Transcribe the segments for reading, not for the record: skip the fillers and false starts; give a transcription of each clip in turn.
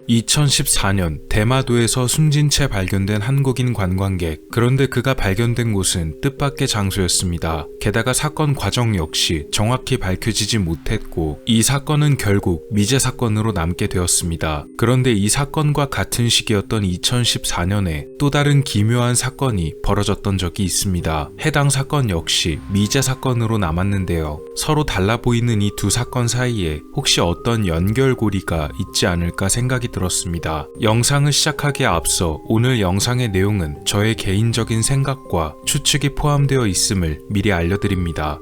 2014년 대마도에서 숨진 채 발견된 한국인 관광객. 그런데 그가 발견된 곳은 뜻밖의 장소였습니다. 게다가 사건 과정 역시 정확히 밝혀지지 못했고 이 사건은 결국 미제 사건으로 남게 되었습니다. 그런데 이 사건과 같은 시기였던 2014년에 또 다른 기묘한 사건이 벌어졌던 적이 있습니다. 해당 사건 역시 미제 사건으로 남았는데요. 서로 달라 보이는 이 두 사건 사이에 혹시 어떤 연결고리가 있지 않을까 생각이 들었습니다. 영상을 시작하기에 앞서 오늘 영상의 내용은 저의 개인적인 생각과 추측이 포함되어 있음을 미리 알려드립니다.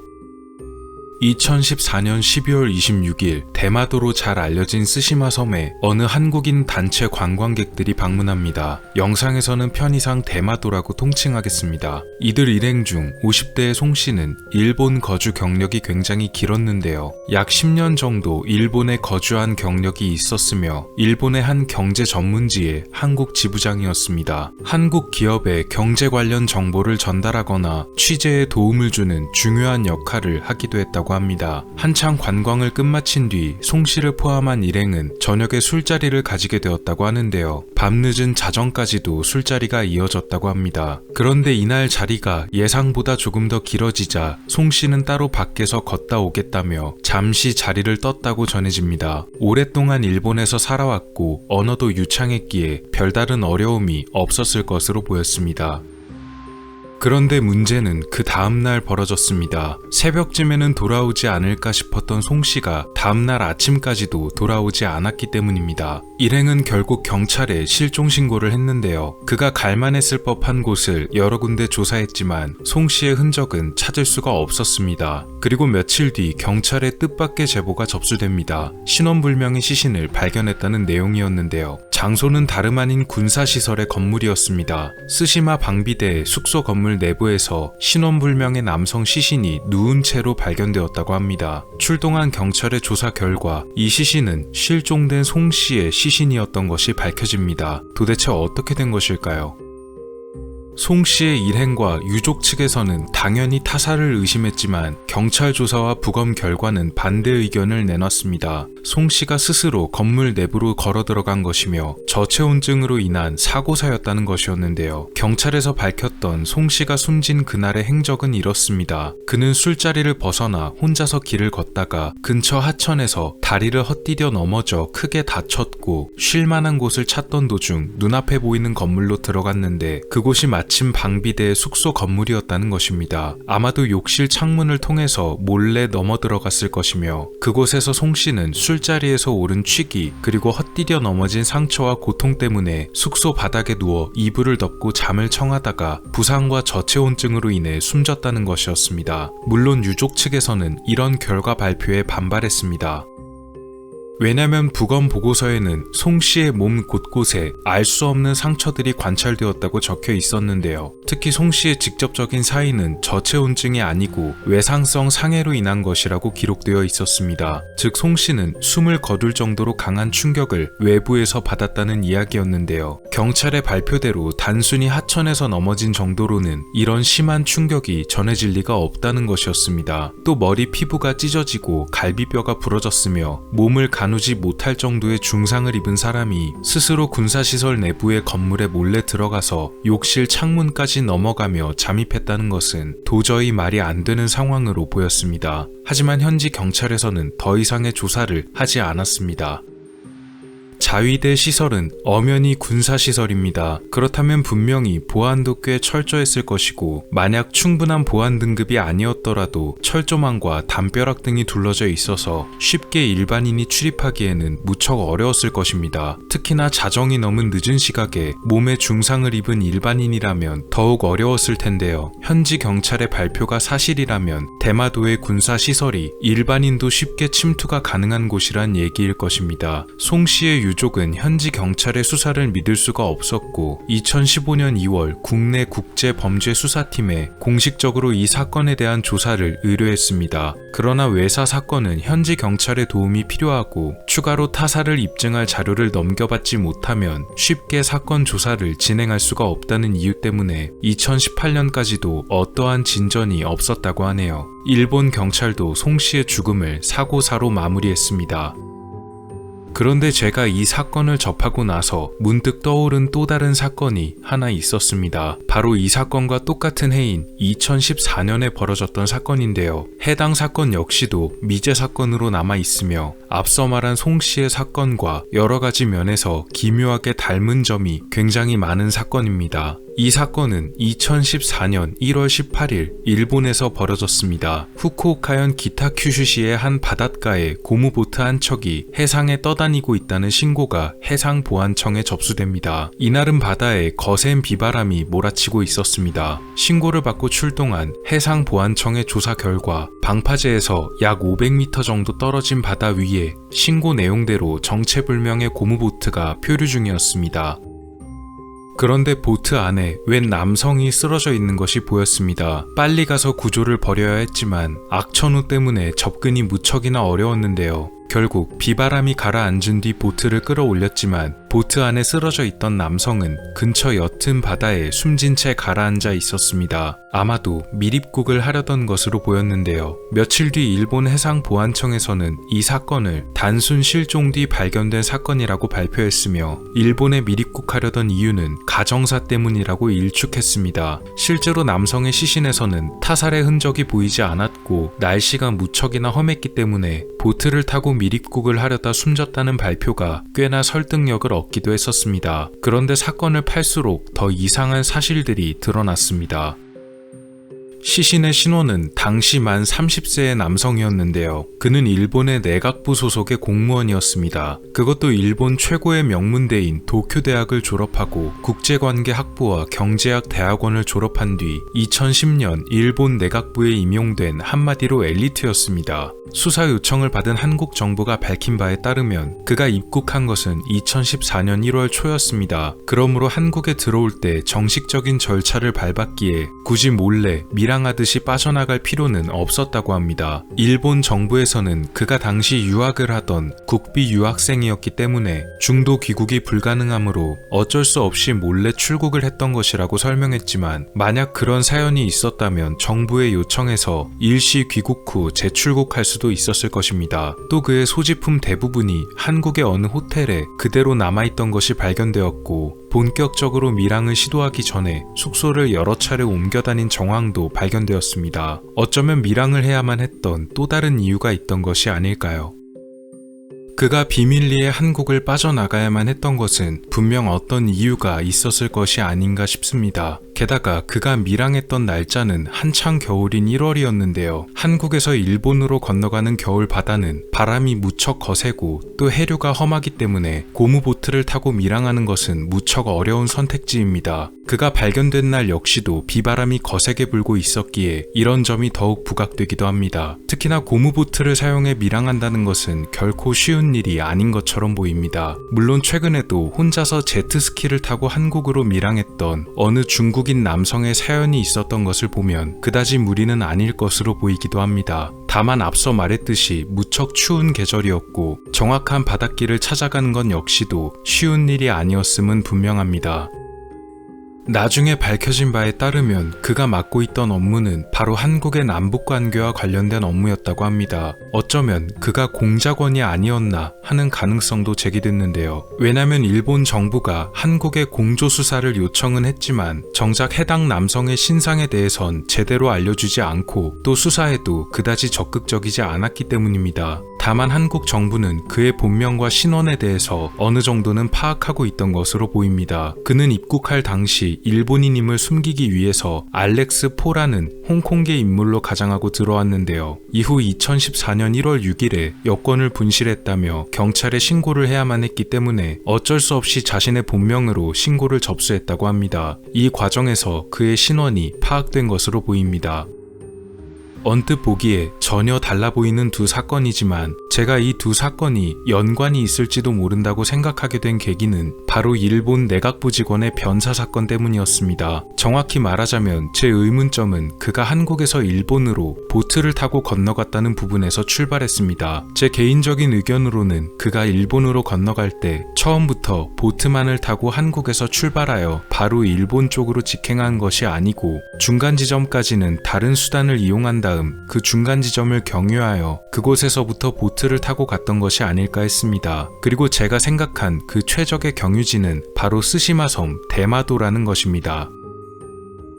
2014년 12월 26일 대마도로 잘 알려진 스시마 섬에 어느 한국인 단체 관광객들이 방문합니다. 영상에서는 편의상 대마도라고 통칭하겠습니다. 이들 일행 중 50대의 송씨는 일본 거주 경력이 굉장히 길었는데요. 약 10년 정도 일본에 거주한 경력이 있었으며 일본의 한 경제 전문지의 한국 지부장이었습니다. 한국 기업에 경제 관련 정보를 전달하거나 취재에 도움을 주는 중요한 역할을 하기도 했다고 합니다. 한창 관광을 끝마친 뒤 송씨를 포함한 일행은 저녁에 술자리를 가지게 되었다고 하는데요. 밤늦은 자정까지도 술자리가 이어졌다고 합니다. 그런데 이날 자리가 예상보다 조금 더 길어지자 송씨는 따로 밖에서 걷다 오겠다며 잠시 자리를 떴다고 전해집니다. 오랫동안 일본에서 살아왔고 언어도 유창했기에 별다른 어려움이 없었을 것으로 보였습니다. 그런데 문제는 그 다음날 벌어졌습니다. 새벽쯤에는 돌아오지 않을까 싶었던 송씨가 다음날 아침까지도 돌아오지 않았기 때문입니다. 일행은 결국 경찰에 실종 신고를 했는데요. 그가 갈만했을 법한 곳을 여러 군데 조사했지만 송씨의 흔적은 찾을 수가 없었습니다. 그리고 며칠 뒤 경찰에 뜻밖의 제보가 접수됩니다. 신원불명의 시신을 발견했다는 내용이었는데요. 장소는 다름 아닌 군사시설의 건물이었습니다. 스시마 방비대 숙소 건물 내부에서 신원불명의 남성 시신이 누운 채로 발견되었다고 합니다. 출동한 경찰의 조사 결과 이 시신은 실종된 송씨의 시신이었던 것이 밝혀집니다. 도대체 어떻게 된 것일까요? 송씨의 일행과 유족 측에서는 당연히 타살을 의심했지만 경찰 조사와 부검 결과는 반대 의견을 내놨습니다. 송씨가 스스로 건물 내부로 걸어 들어간 것이며 저체온증으로 인한 사고사였다는 것이었는데요. 경찰에서 밝혔던 송씨가 숨진 그날의 행적은 이렇습니다. 그는 술자리를 벗어나 혼자서 길을 걷다가 근처 하천에서 다리를 헛디뎌 넘어져 크게 다쳤고 쉴만한 곳을 찾던 도중 눈앞에 보이는 건물로 들어갔는데 그곳이 마침 방비대의 숙소 건물이었다는 것입니다. 아마도 욕실 창문을 통해서 몰래 넘어 들어갔을 것이며 그곳에서 송씨는 술자리에서 오른 취기 그리고 헛디뎌 넘어진 상처와 고통 때문에 숙소 바닥에 누워 이불을 덮고 잠을 청하다가 부상과 저체온증으로 인해 숨졌다는 것이었습니다. 물론 유족 측에서는 이런 결과 발표에 반발했습니다. 왜냐면 부검 보고서에는 송씨의 몸 곳곳에 알 수 없는 상처들이 관찰되었다고 적혀 있었는데요. 특히 송씨의 직접적인 사인은 저체온증이 아니고 외상성 상해로 인한 것이라고 기록되어 있었습니다. 즉 송씨는 숨을 거둘 정도로 강한 충격을 외부에서 받았다는 이야기였는데요. 경찰의 발표대로 단순히 하천에서 넘어진 정도로는 이런 심한 충격이 전해질 리가 없다는 것이었습니다. 또 머리 피부가 찢어지고 갈비뼈가 부러졌으며 몸을 가누지 못할 정도의 중상을 입은 사람이 스스로 군사시설 내부의 건물에 몰래 들어가서 욕실 창문까지 넘어가며 잠입했다는 것은 도저히 말이 안 되는 상황으로 보였습니다. 하지만 현지 경찰에서는 더 이상의 조사를 하지 않았습니다. 자위대 시설은 엄연히 군사시설입니다. 그렇다면 분명히 보안도 꽤 철저했을 것이고 만약 충분한 보안 등급이 아니었더라도 철조망과 담벼락 등이 둘러져 있어서 쉽게 일반인이 출입하기에는 무척 어려웠을 것입니다. 특히나 자정이 넘은 늦은 시각에 몸에 중상을 입은 일반인이라면 더욱 어려웠을 텐데요. 현지 경찰의 발표가 사실이라면 대마도의 군사시설이 일반인도 쉽게 침투가 가능한 곳이란 얘기일 것입니다. 송씨의 유족은 현지 경찰의 수사를 믿을 수가 없었고 2015년 2월 국내 국제범죄수사팀에 공식적으로 이 사건에 대한 조사를 의뢰했습니다. 그러나 외사 사건은 현지 경찰의 도움이 필요하고 추가로 타살을 입증할 자료를 넘겨받지 못하면 쉽게 사건 조사를 진행할 수가 없다는 이유 때문에 2018년까지도 어떠한 진전이 없었다고 하네요. 일본 경찰도 송씨의 죽음을 사고사로 마무리했습니다. 그런데 제가 이 사건을 접하고 나서 문득 떠오른 또 다른 사건이 하나 있었습니다. 바로 이 사건과 똑같은 해인 2014년에 벌어졌던 사건인데요. 해당 사건 역시도 미제 사건으로 남아있으며 앞서 말한 송 씨의 사건과 여러 가지 면에서 기묘하게 닮은 점이 굉장히 많은 사건입니다. 이 사건은 2014년 1월 18일 일본에서 벌어졌습니다. 후쿠오카현 기타큐슈시의 한 바닷가에 고무보트 한 척이 해상에 떠다니고 있다는 신고가 해상보안청에 접수됩니다. 이날은 바다에 거센 비바람이 몰아치고 있었습니다. 신고를 받고 출동한 해상보안청의 조사 결과 방파제에서 약 500m 정도 떨어진 바다 위에 신고 내용대로 정체불명의 고무보트가 표류 중이었습니다. 그런데 보트 안에 웬 남성이 쓰러져 있는 것이 보였습니다. 빨리 가서 구조를 벌여야 했지만 악천후 때문에 접근이 무척이나 어려웠는데요. 결국 비바람이 가라앉은 뒤 보트를 끌어올렸지만 보트 안에 쓰러져 있던 남성은 근처 옅은 바다에 숨진 채 가라앉아 있었습니다. 아마도 밀입국을 하려던 것으로 보였는데요. 며칠 뒤 일본 해상보안청에서는 이 사건을 단순 실종 뒤 발견된 사건이라고 발표했으며 일본에 밀입국하려던 이유는 가정사 때문이라고 일축했습니다. 실제로 남성의 시신에서는 타살의 흔적이 보이지 않았고 날씨가 무척이나 험했기 때문에 보트를 타고 밀입국을 하려다 숨졌다는 발표가 꽤나 설득력을 얻기도 했었습니다. 그런데 사건을 팔수록 더 이상한 사실들이 드러났습니다. 시신의 신원은 당시 만 30세의 남성이었는데요. 그는 일본의 내각부 소속의 공무원이었습니다. 그것도 일본 최고의 명문대인 도쿄대학을 졸업하고 국제관계학부와 경제학 대학원을 졸업한 뒤 2010년 일본 내각부에 임용된 한마디로 엘리트였습니다. 수사 요청을 받은 한국 정부가 밝힌 바에 따르면 그가 입국한 것은 2014년 1월 초였습니다. 그러므로 한국에 들어올 때 정식적인 절차를 밟았기에 굳이 몰래 밀항하듯이 빠져나갈 필요는 없었다고 합니다. 일본 정부에서는 그가 당시 유학을 하던 국비 유학생이었기 때문에 중도 귀국이 불가능하므로 어쩔 수 없이 몰래 출국을 했던 것이라고 설명했지만 만약 그런 사연이 있었다면 정부의 요청에서 일시 귀국 후 재출국할 수도 있었을 것입니다. 또 그의 소지품 대부분이 한국의 어느 호텔에 그대로 남아있던 것이 발견되었고 본격적으로 밀항을 시도하기 전에 숙소를 여러 차례 옮겨 다닌 정황도 발견되었습니다. 어쩌면 밀항을 해야만 했던 또 다른 이유가 있던 것이 아닐까요? 그가 비밀리에 한국을 빠져나가야만 했던 것은 분명 어떤 이유가 있었을 것이 아닌가 싶습니다. 게다가 그가 밀항했던 날짜는 한창 겨울인 1월이었는데요. 한국에서 일본으로 건너가는 겨울 바다는 바람이 무척 거세고 또 해류가 험하기 때문에 고무보트를 타고 밀항하는 것은 무척 어려운 선택지입니다. 그가 발견된 날 역시도 비바람이 거세게 불고 있었기에 이런 점이 더욱 부각되기도 합니다. 특히나 고무보트를 사용해 밀항한다는 것은 결코 쉬운 일이 아닌 것처럼 보입니다. 물론 최근에도 혼자서 제트스키를 타고 한국으로 밀항했던 어느 중국인 남성의 사연이 있었던 것을 보면 그다지 무리는 아닐 것으로 보이기도 합니다. 다만 앞서 말했듯이 무척 추운 계절이었고 정확한 바닷길을 찾아가는 건 역시도 쉬운 일이 아니었음은 분명합니다. 나중에 밝혀진 바에 따르면 그가 맡고 있던 업무는 바로 한국의 남북관계와 관련된 업무였다고 합니다. 어쩌면 그가 공작원이 아니었나 하는 가능성도 제기됐는데요. 왜냐면 일본 정부가 한국에 공조수사를 요청은 했지만 정작 해당 남성의 신상에 대해선 제대로 알려주지 않고 또 수사에도 그다지 적극적이지 않았기 때문입니다. 다만 한국 정부는 그의 본명과 신원에 대해서 어느 정도는 파악하고 있던 것으로 보입니다. 그는 입국할 당시 일본인임을 숨기기 위해서 알렉스 포라는 홍콩계 인물로 가장하고 들어왔는데요. 이후 2014년 1월 6일에 여권을 분실했다며 경찰에 신고를 해야만 했기 때문에 어쩔 수 없이 자신의 본명으로 신고를 접수했다고 합니다. 이 과정에서 그의 신원이 파악된 것으로 보입니다. 언뜻 보기에 전혀 달라 보이는 두 사건이지만 제가 이 두 사건이 연관이 있을지도 모른다고 생각하게 된 계기는 바로 일본 내각부 직원의 변사 사건 때문이었습니다. 정확히 말하자면 제 의문점은 그가 한국에서 일본으로 보트를 타고 건너갔다는 부분에서 출발했습니다. 제 개인적인 의견으로는 그가 일본으로 건너갈 때 처음부터 보트만을 타고 한국에서 출발하여 바로 일본 쪽으로 직행한 것이 아니고 중간 지점까지는 다른 수단을 이용한 다음 그 중간 지점을 경유하여 그곳에서부터 보트를 타고 갔던 것이 아닐까 했습니다. 그리고 제가 생각한 그 최적의 경유지는 바로 스시마섬 대마도라는 것입니다.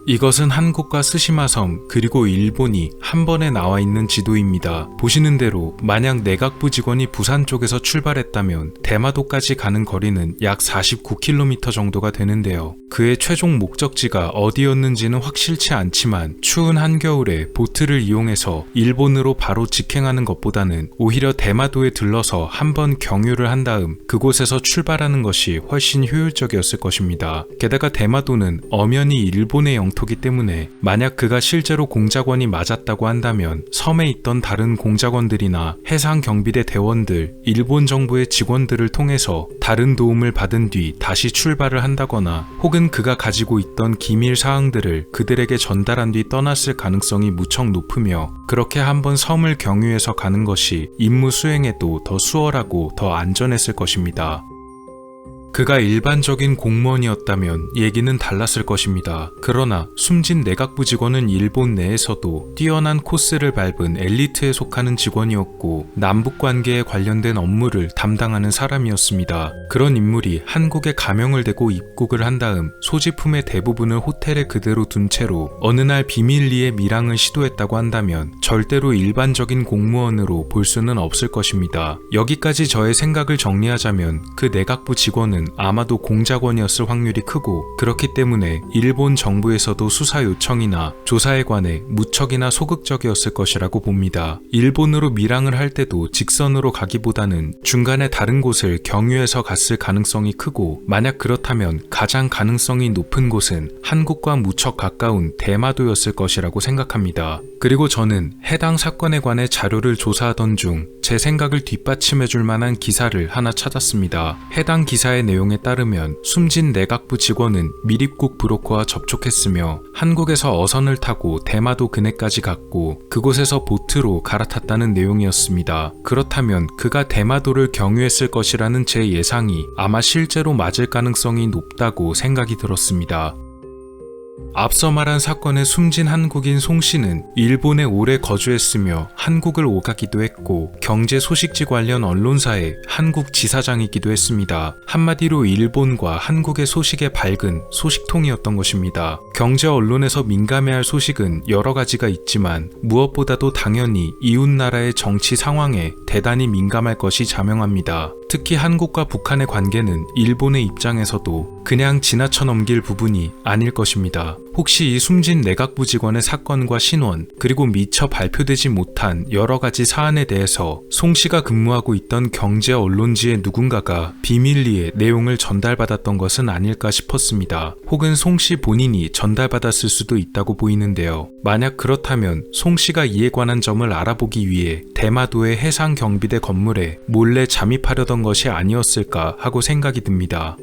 이것은 한국과 스시마섬 그리고 일본이 한 번에 나와 있는 지도입니다. 보시는 대로 만약 내각부 직원이 부산 쪽에서 출발했다면 대마도까지 가는 거리는 약 49km 정도가 되는데요. 그의 최종 목적지가 어디였는지는 확실치 않지만 추운 한겨울에 보트를 이용해서 일본으로 바로 직행하는 것보다는 오히려 대마도에 들러서 한번 경유를 한 다음 그곳에서 출발하는 것이 훨씬 효율적이었을 것입니다. 게다가 대마도는 엄연히 일본의 영토기 때문에 만약 그가 실제로 공작원이 맞았다고 한다면 섬에 있던 다른 공작원들이나 해상경비대 대원들, 일본 정부의 직원들을 통해서 다른 도움을 받은 뒤 다시 출발을 한다거나 혹은 그가 가지고 있던 기밀 사항들을 그들에게 전달한 뒤 떠났을 가능성이 무척 높으며 그렇게 한번 섬을 경유해서 가는 것이 임무 수행에도 더 수월하고 더 안전했을 것입니다. 그가 일반적인 공무원이었다면 얘기는 달랐을 것입니다. 그러나 숨진 내각부 직원은 일본 내에서도 뛰어난 코스를 밟은 엘리트에 속하는 직원이었고 남북 관계에 관련된 업무를 담당하는 사람이었습니다. 그런 인물이 한국에 가명을 대고 입국을 한 다음 소지품의 대부분을 호텔에 그대로 둔 채로 어느 날 비밀리에 밀항을 시도했다고 한다면 절대로 일반적인 공무원으로 볼 수는 없을 것입니다. 여기까지 저의 생각을 정리하자면 그 내각부 직원은 아마도 공작원이었을 확률이 크고 그렇기 때문에 일본 정부에서도 수사 요청이나 조사에 관해 무척이나 소극적이었을 것이라고 봅니다. 일본으로 밀항을 할 때도 직선으로 가기보다는 중간에 다른 곳을 경유해서 갔을 가능성이 크고 만약 그렇다면 가장 가능성이 높은 곳은 한국과 무척 가까운 대마도였을 것이라고 생각합니다. 그리고 저는 해당 사건에 관해 자료를 조사하던 중 제 생각을 뒷받침해줄 만한 기사를 하나 찾았습니다. 해당 기사의 내용에 따르면 숨진 내각부 직원은 미립국 브로커와 접촉했으며 한국에서 어선을 타고 대마도 근해까지 갔고 그곳에서 보트로 갈아탔다는 내용이었습니다. 그렇다면 그가 대마도를 경유했을 것이라는 제 예상이 아마 실제로 맞을 가능성이 높다고 생각이 들었습니다. 앞서 말한 사건에 숨진 한국인 송 씨는 일본에 오래 거주했으며 한국을 오가기도 했고 경제 소식지 관련 언론사의 한국 지사장이기도 했습니다. 한마디로 일본과 한국의 소식에 밝은 소식통이었던 것입니다. 경제 언론에서 민감해할 소식은 여러 가지가 있지만 무엇보다도 당연히 이웃나라의 정치 상황에 대단히 민감할 것이 자명합니다. 특히 한국과 북한의 관계는 일본의 입장에서도 그냥 지나쳐 넘길 부분이 아닐 것입니다. 혹시 이 숨진 내각부 직원의 사건과 신원 그리고 미처 발표되지 못한 여러 가지 사안에 대해서 송 씨가 근무하고 있던 경제 언론지의 누군가가 비밀리에 내용을 전달받았던 것은 아닐까 싶었습니다. 혹은 송 씨 본인이 전달받았을 수도 있다고 보이는데요. 만약 그렇다면 송 씨가 이에 관한 점을 알아보기 위해 대마도의 해상경비대 건물에 몰래 잠입하려던 것이 아니었을까 하고 생각이 듭니다.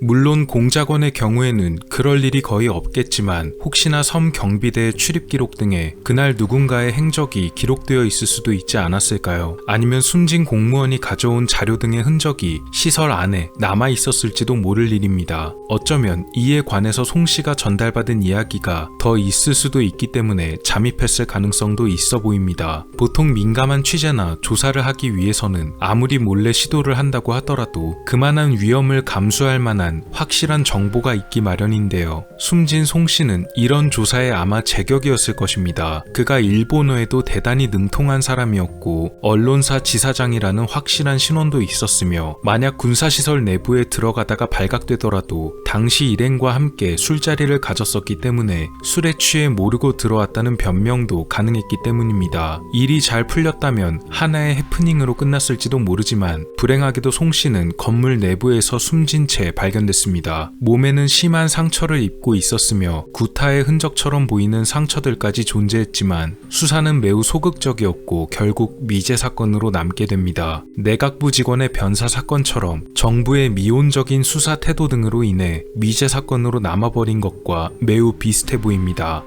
물론 공작원의 경우에는 그럴 일이 거의 없겠지만 혹시나 섬 경비대의 출입 기록 등에 그날 누군가의 행적이 기록되어 있을 수도 있지 않았을까요? 아니면 숨진 공무원이 가져온 자료 등의 흔적이 시설 안에 남아 있었을지도 모를 일입니다. 어쩌면 이에 관해서 송 씨가 전달받은 이야기가 더 있을 수도 있기 때문에 잠입했을 가능성도 있어 보입니다. 보통 민감한 취재나 조사를 하기 위해서는 아무리 몰래 시도를 한다고 하더라도 그만한 위험을 감수할 만한 확실한 정보가 있기 마련인데요. 숨진 송 씨는 이런 조사에 아마 제격이었을 것입니다. 그가 일본어에도 대단히 능통한 사람이었고 언론사 지사장이라는 확실한 신원도 있었으며 만약 군사시설 내부에 들어가다가 발각되더라도 당시 일행과 함께 술자리를 가졌었기 때문에 술에 취해 모르고 들어왔다는 변명도 가능했기 때문입니다. 일이 잘 풀렸다면 하나의 해프닝으로 끝났을지도 모르지만 불행하게도 송 씨는 건물 내부에서 숨진 채 발견됐습니다. 몸에는 심한 상처를 입고 있었으며 구타의 흔적처럼 보이는 상처들까지 존재했지만 수사는 매우 소극적이었고 결국 미제 사건으로 남게 됩니다. 내각부 직원의 변사 사건처럼 정부의 미온적인 수사 태도 등으로 인해 미제 사건으로 남아버린 것과 매우 비슷해 보입니다.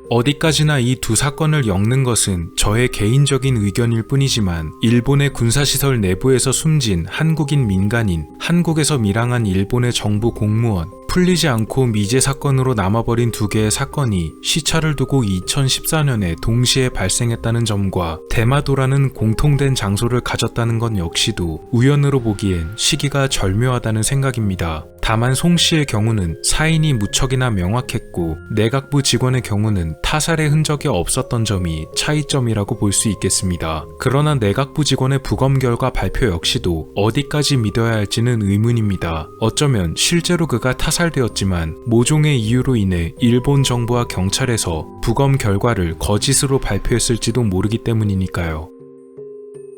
어디까지나 이 두 사건을 엮는 것은 저의 개인적인 의견일 뿐이지만 일본의 군사시설 내부에서 숨진 한국인 민간인, 한국에서 밀항한 일본의 정부 공무원, 풀리지 않고 미제 사건으로 남아버린 두 개의 사건이 시차를 두고 2014년에 동시에 발생했다는 점과 대마도라는 공통된 장소를 가졌다는 것 역시도 우연으로 보기엔 시기가 절묘하다는 생각입니다. 다만 송 씨의 경우는 사인이 무척이나 명확했고 내각부 직원의 경우는 타살의 흔적이 없었던 점이 차이점이라고 볼 수 있겠습니다. 그러나 내각부 직원의 부검 결과 발표 역시도 어디까지 믿어야 할지는 의문입니다. 어쩌면 실제로 그가 타살되었지만 모종의 이유로 인해 일본 정부와 경찰에서 부검 결과를 거짓으로 발표했을지도 모르기 때문이니까요.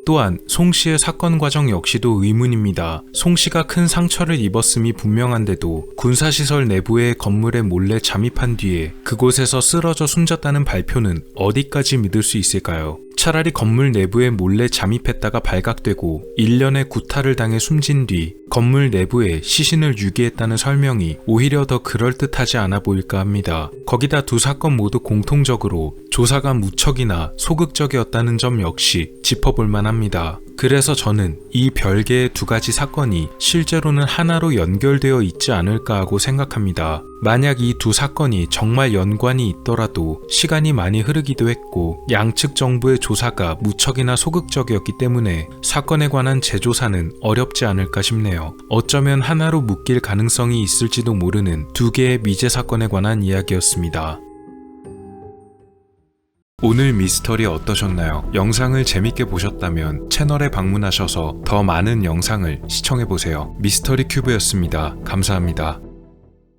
또한 송 씨의 사건 과정 역시도 의문입니다. 송 씨가 큰 상처를 입었음이 분명한데도 군사시설 내부의 건물에 몰래 잠입한 뒤에 그곳에서 쓰러져 숨졌다는 발표는 어디까지 믿을 수 있을까요? 차라리 건물 내부에 몰래 잠입했다가 발각되고 1년의 구타를 당해 숨진 뒤 건물 내부에 시신을 유기했다는 설명이 오히려 더 그럴듯하지 않아 보일까 합니다. 거기다 두 사건 모두 공통적으로 조사가 무척이나 소극적이었다는 점 역시 짚어볼 만합니다. 그래서 저는 이 별개의 두 가지 사건이 실제로는 하나로 연결되어 있지 않을까 하고 생각합니다. 만약 이 두 사건이 정말 연관이 있더라도 시간이 많이 흐르기도 했고 양측 정부의 조사가 무척이나 소극적이었기 때문에 사건에 관한 재조사는 어렵지 않을까 싶네요. 어쩌면 하나로 묶일 가능성이 있을지도 모르는 두 개의 미제 사건에 관한 이야기였습니다. 오늘 미스터리 어떠셨나요? 영상을 재밌게 보셨다면 채널에 방문하셔서 더 많은 영상을 시청해보세요. 미스터리 큐브였습니다. 감사합니다.